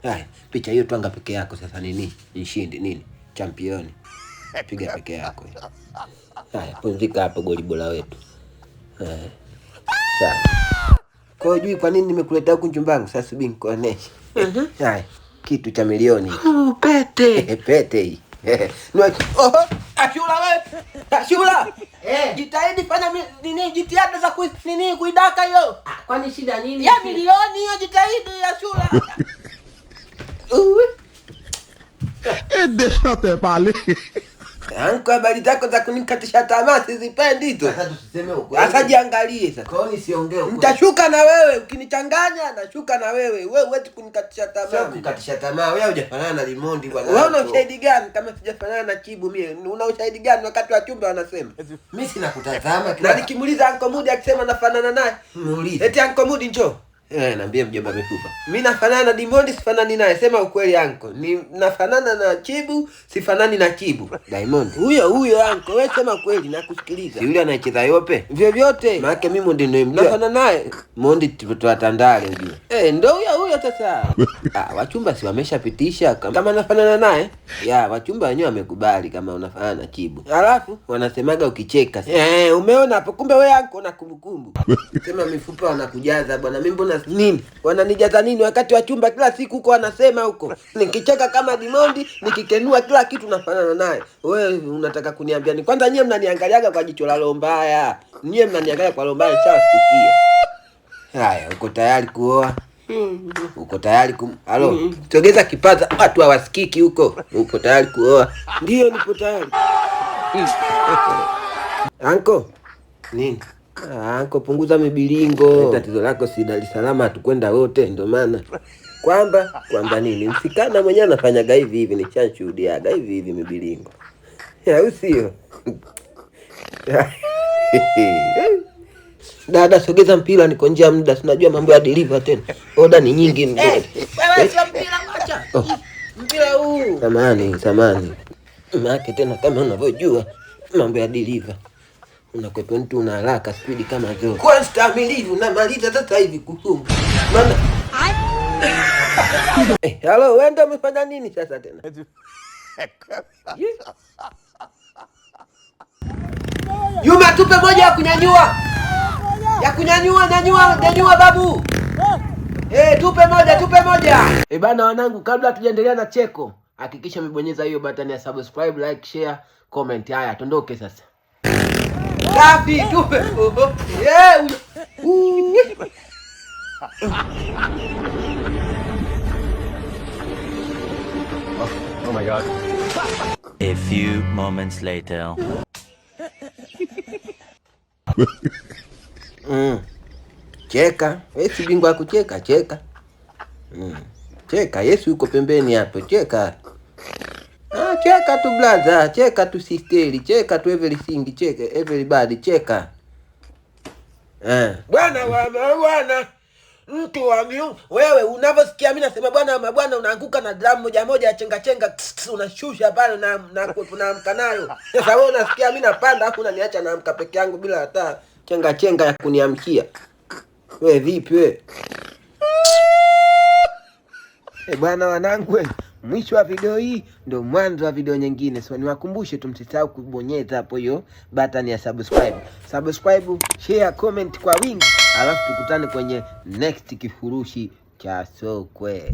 Haya, picha hiyo twanga peke yako sasa nini? Nishindi nini? Championi. Piga peke yako. Haya, pumzika hapo goli bora wetu. Sawa. Kwa hiyo kwa nini nimekuleta huku nyumbani? Sasa subiri nikuoneshe. Haya, kitu cha milioni. Pete. Pete hii. Ashura wewe. Ashura. Jitahidi fanya nini jitihada za kuidaka hiyo. Kwani shida nini? Ya milioni hiyo jitahidi Ashura. Deixa até pale. Anko habari zako za kunikatisha tamaa sizipendi hizo. Sasa tuseme ukweli. Sasa jiangalie sasa. Kwa nini siongee ukweli? Nitashuka na wewe ukinichanganya nashuka na wewe. Wewe huwezi kunikatisha tamaa. Sio kukatisha tamaa. Wewe hujafanana na Limondi bwana. Wewe una ushahidi gani kama sijafanana na Chibu mimi? Una ushahidi gani wakati wa chumba wanasema? Mimi sina kutazama Na nikimuuliza Anko Mudi akisema nafanana naye. muulize. Eti Anko Mudi njoo. Naambia mjomba mifupa. Mimi nafanana na Diamond sifanani naye. Sema ukweli Anko. Ni nafanana na Chibu, sifanani na Chibu. Diamond. Huyo Anko, wewe sema kweli nakusikiliza. Si yule anayecheza yope? Vyovyote. Maana mimi ndio nimemjua. Nafanana naye. Mondi tutoa Tandale ujue. Ndio huyo sasa. Wachumba si wameshapitisha kama nafanana naye? Wachumba wenyewe wamekubali kama unafanana na Chibu. Alafu wanasemaga ukicheka. Umeona hapo kumbe wewe Anko na kumbukumbu. Sema mifupa wanakujaza bwana. Mimi mbona nini? Wananijaza nini wakati wa chumba kila siku huko wanasema huko. Nikicheka kama Diamond, nikikenua kila kitu nafanana naye. Wewe unataka kuniambia ni kwanza nyie mnaniangaliaga kwa jicho la roho mbaya. Nyie mnaniangalia kwa roho mbaya nishasikia. Haya, uko tayari kuoa? Uko tayari Halo, sogeza kipaza watu hawasikiki huko. Uko tayari kuoa? Ndio nipo tayari. Anko. Nini? Anko punguza mibilingo. Tatizo lako si Dar es Salaam tukwenda wote ndio maana. Kwamba nini? Msikana mwenyewe anafanyaga hivi nishashuhudiaga hivi mibilingo. Usio. Dada sogeza mpira niko nje muda tunajua mambo ya deliver tena. Oda ni nyingi mzee. Wewe sio mpira acha. Mpira huu. Samani. Maana tena kama unavyojua mambo ya deliver. Unakwepa mtu una haraka speed kama zote. Kwa stamilivu na maliza sasa hivi kufunga. Maana hello, wewe ndio umefanya nini sasa tena? Yuma tupe moja ya kunyanyua. Nyanyua babu. Tupe moja. Bana wanangu, kabla hatujaendelea na cheko, hakikisha mbonyeza hiyo button ya subscribe, like, share, comment. Haya, tondoke sasa. Safi, tupe. Oh my God. A few moments later. Cheka. Wewe si bingwa kucheka, cheka. Cheka, Yesu yuko pembeni hapo, cheka. Cheka tu brother, cheka tu sisteri, cheka tu everything, cheka everybody, cheka. Bwana mtu wa miungu wewe unavyosikia mimi nasema bwana unaanguka na drum moja ya chenga unashusha pale na mkanayo. Sasa wewe unasikia mimi napanda afu unaniacha naamka peke yangu bila hata chenga ya kuniamkia. Wewe vipi wewe? Bwana wanangu mwisho wa video hii ndio mwanzo wa video nyingine. So niwakumbushe tu msisahau kubonyeza hapo hiyo button ya subscribe. Subscribe, share, comment kwa wingi. Alafu tukutane kwenye next kifurushi cha Sokwe.